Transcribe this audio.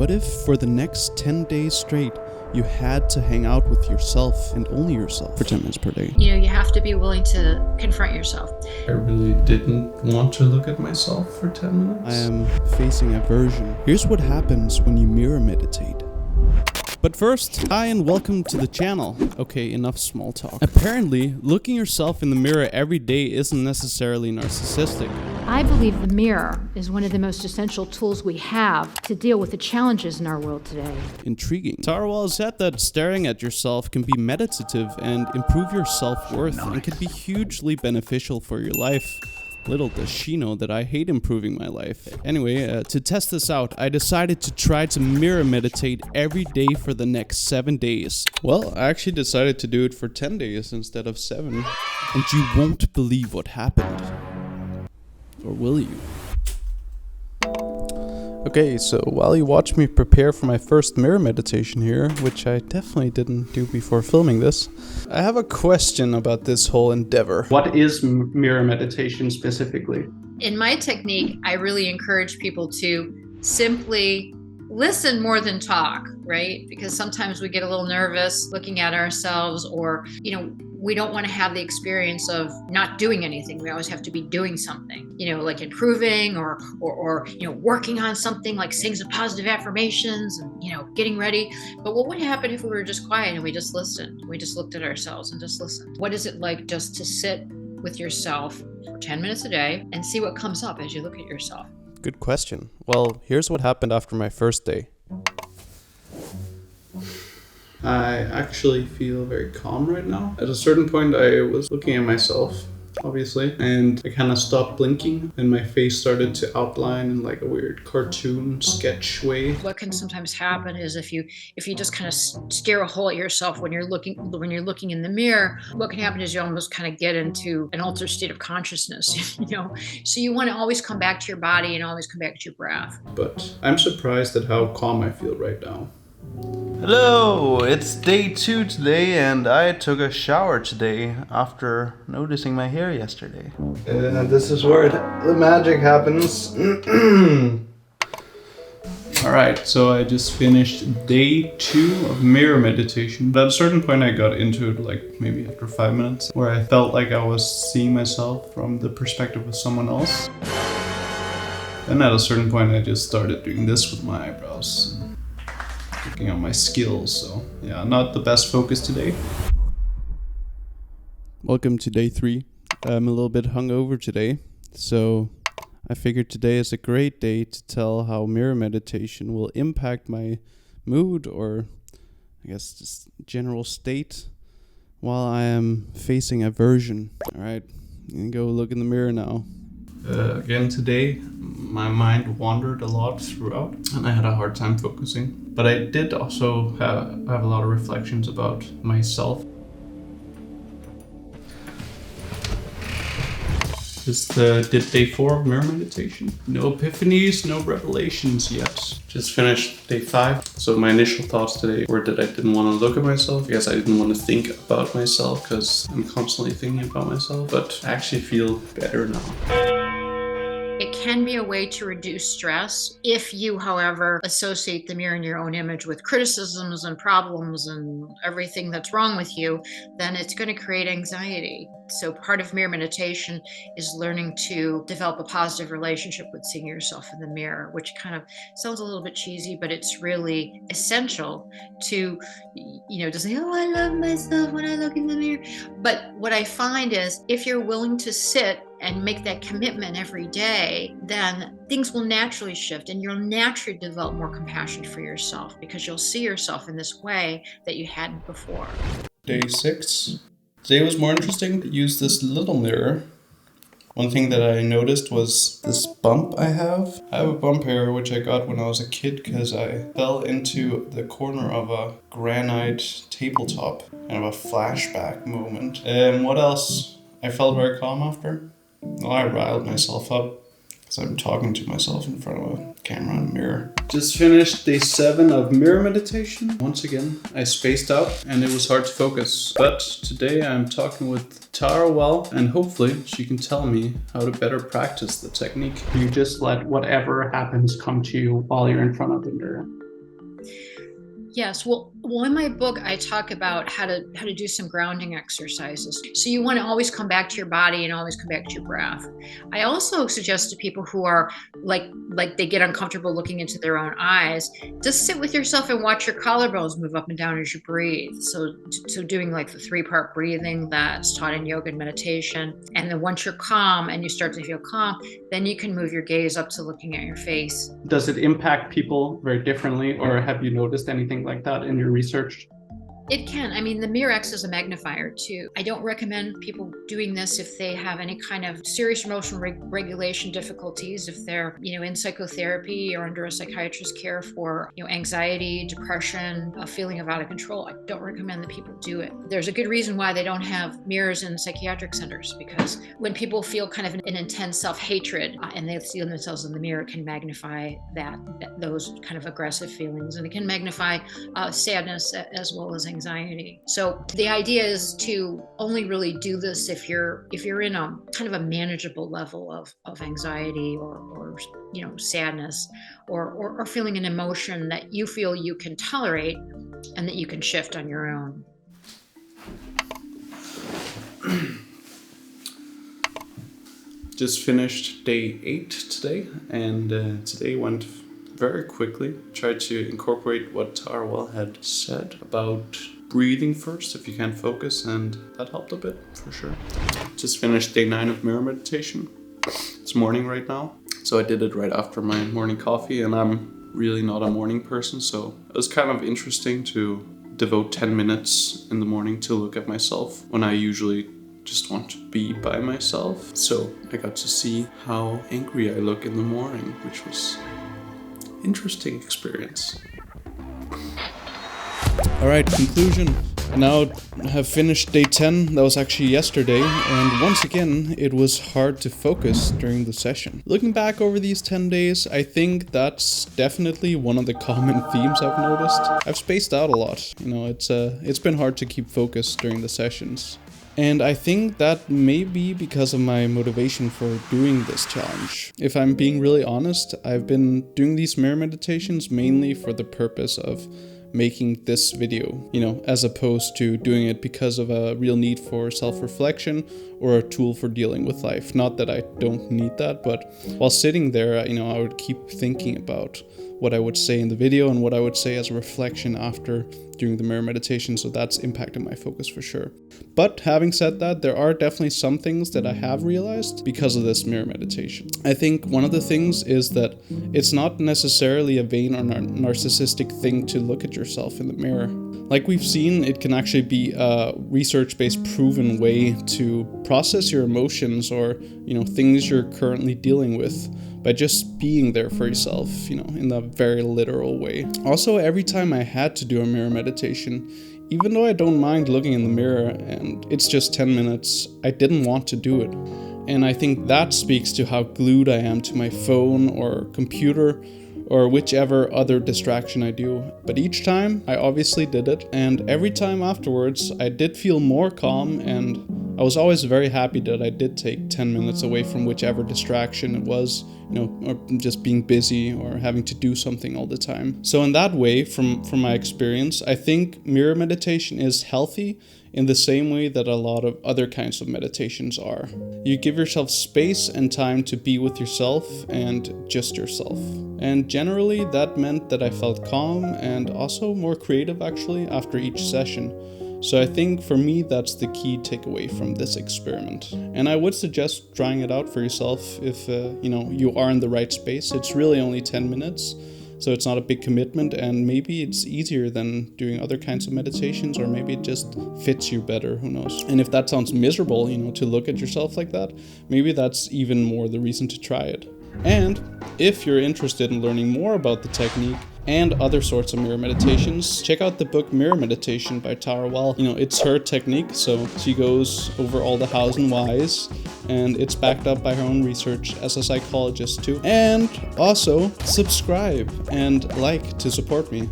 What if for the next 10 days straight, you had to hang out with yourself and only yourself for 10 minutes per day? You know, you have to be willing to confront yourself. I really didn't want to look at myself for 10 minutes. I am facing aversion. Here's what happens when you mirror meditate. But first, hi and welcome to the channel. Okay, enough small talk. Apparently, looking yourself in the mirror every day isn't necessarily narcissistic. I believe the mirror is one of the most essential tools we have to deal with the challenges in our world today. Intriguing. Tarwal said that staring at yourself can be meditative and improve your self-worth and can be hugely beneficial for your life. Little does she know that I hate improving my life. Anyway, to test this out, I decided to try to mirror meditate every day for the next 7 days. Well, I actually decided to do it for 10 days instead of 7. And you won't believe what happened. Or will you? Okay, so while you watch me prepare for my first mirror meditation here, which I definitely didn't do before filming this, I have a question about this whole endeavor. What is mirror meditation specifically? In my technique, I really encourage people to simply listen more than talk, right? Because sometimes we get a little nervous looking at ourselves, or, we don't want to have the experience of not doing anything. We always have to be doing something, like improving or working on something, like saying some positive affirmations and, getting ready. But what would happen if we were just quiet and we just listened? We just looked at ourselves and just listened. What is it like just to sit with yourself for 10 minutes a day and see what comes up as you look at yourself? Good question. Well, here's what happened after my first day. I actually feel very calm right now. At a certain point, I was looking at myself, obviously, and I kind of stopped blinking and my face started to outline in like a weird cartoon sketch way. What can sometimes happen is if you just kind of stare a hole at yourself when you're looking in the mirror, what can happen is you almost kind of get into an altered state of consciousness, So you want to always come back to your body and always come back to your breath. But I'm surprised at how calm I feel right now. Hello, it's day 2 today and I took a shower today after noticing my hair yesterday. And this is where the magic happens. Alright, so I just finished day 2 of mirror meditation. But at a certain point I got into it, like maybe after 5 minutes, where I felt like I was seeing myself from the perspective of someone else. Then at a certain point I just started doing this with my eyebrows. Working on my skills, so yeah, not the best focus today. Welcome to day 3. I'm a little bit hungover today, so I figured today is a great day to tell how mirror meditation will impact my mood, or I guess just general state, while I am facing aversion. Alright, you can go look in the mirror now. Again today, my mind wandered a lot throughout and I had a hard time focusing. But I did also have a lot of reflections about myself. Did day 4 of mirror meditation. No epiphanies, no revelations yet. Just finished day 5. So my initial thoughts today were that I didn't want to look at myself. I guess I didn't want to think about myself because I'm constantly thinking about myself. But I actually feel better now. It can be a way to reduce stress. If you, however, associate the mirror in your own image with criticisms and problems and everything that's wrong with you, then it's going to create anxiety. So part of mirror meditation is learning to develop a positive relationship with seeing yourself in the mirror, which kind of sounds a little bit cheesy, but it's really essential to, to say, oh, I love myself when I look in the mirror. But what I find is if you're willing to sit and make that commitment every day, then things will naturally shift and you'll naturally develop more compassion for yourself because you'll see yourself in this way that you hadn't before. Day 6. Today was more interesting to use this little mirror. One thing that I noticed was this bump I have. I have a bump here which I got when I was a kid because I fell into the corner of a granite tabletop. Kind of a flashback moment. What else? I felt very calm after. Well, I riled myself up because I'm talking to myself in front of a camera and a mirror. Just finished day 7 of mirror meditation. Once again, I spaced out and it was hard to focus. But today I'm talking with Tarwal and hopefully she can tell me how to better practice the technique. You just let whatever happens come to you while you're in front of the mirror. Yes, well, in my book, I talk about how to do some grounding exercises. So you want to always come back to your body and always come back to your breath. I also suggest to people who are like they get uncomfortable looking into their own eyes, just sit with yourself and watch your collarbones move up and down as you breathe. So doing like the 3-part breathing that's taught in yoga and meditation. And then once you're calm and you start to feel calm, then you can move your gaze up to looking at your face. Does it impact people very differently, or have you noticed anything like that in your research? It can. I mean, the mirror acts as a magnifier too. I don't recommend people doing this if they have any kind of serious emotional regulation difficulties, if they're, in psychotherapy or under a psychiatrist's care for, anxiety, depression, a feeling of out of control. I don't recommend that people do it. There's a good reason why they don't have mirrors in psychiatric centers, because when people feel kind of an intense self-hatred and they see themselves in the mirror, it can magnify those kind of aggressive feelings, and it can magnify sadness as well as anxiety. So the idea is to only really do this if you're in a kind of a manageable level of anxiety or sadness or feeling an emotion that you feel you can tolerate and that you can shift on your own. Just finished day 8 today, and today went very quickly. Tried to incorporate what Tara Well had said about breathing first if you can't focus, and that helped a bit for sure. Just finished day 9 of mirror meditation. It's morning right now, so I did it right after my morning coffee, and I'm really not a morning person, so it was kind of interesting to devote 10 minutes in the morning to look at myself when I usually just want to be by myself. So I got to see how angry I look in the morning, which was interesting experience. All right, conclusion. Now have finished day 10. That was actually yesterday, and once again it was hard to focus during the session. Looking back over these 10 days, I think that's definitely one of the common themes I've noticed. I've spaced out a lot. It's been hard to keep focus during the sessions. And I think that may be because of my motivation for doing this challenge. If I'm being really honest, I've been doing these mirror meditations mainly for the purpose of making this video, as opposed to doing it because of a real need for self-reflection or a tool for dealing with life. Not that I don't need that, but while sitting there, I would keep thinking about what I would say in the video and what I would say as a reflection after doing the mirror meditation, so that's impacted my focus for sure. But having said that, there are definitely some things that I have realized because of this mirror meditation. I think one of the things is that it's not necessarily a vain or narcissistic thing to look at yourself in the mirror. Like we've seen, it can actually be a research-based proven way to process your emotions or, things you're currently dealing with, by just being there for yourself, in the very literal way. Also, every time I had to do a mirror meditation, even though I don't mind looking in the mirror and it's just 10 minutes, I didn't want to do it. And I think that speaks to how glued I am to my phone or computer or whichever other distraction I do. But each time, I obviously did it, and every time afterwards, I did feel more calm, and I was always very happy that I did take 10 minutes away from whichever distraction it was, or just being busy or having to do something all the time. So in that way, from my experience, I think mirror meditation is healthy in the same way that a lot of other kinds of meditations are. You give yourself space and time to be with yourself and just yourself. And generally that meant that I felt calm and also more creative actually after each session. So I think for me that's the key takeaway from this experiment. And I would suggest trying it out for yourself if you are in the right space. It's really only 10 minutes. So it's not a big commitment, and maybe it's easier than doing other kinds of meditations, or maybe it just fits you better, who knows. And if that sounds miserable, to look at yourself like that, maybe that's even more the reason to try it. And if you're interested in learning more about the technique and other sorts of mirror meditations, check out the book Mirror Meditation by Tara Well. It's her technique, so she goes over all the hows and whys, and it's backed up by her own research as a psychologist too. And also, subscribe and like to support me.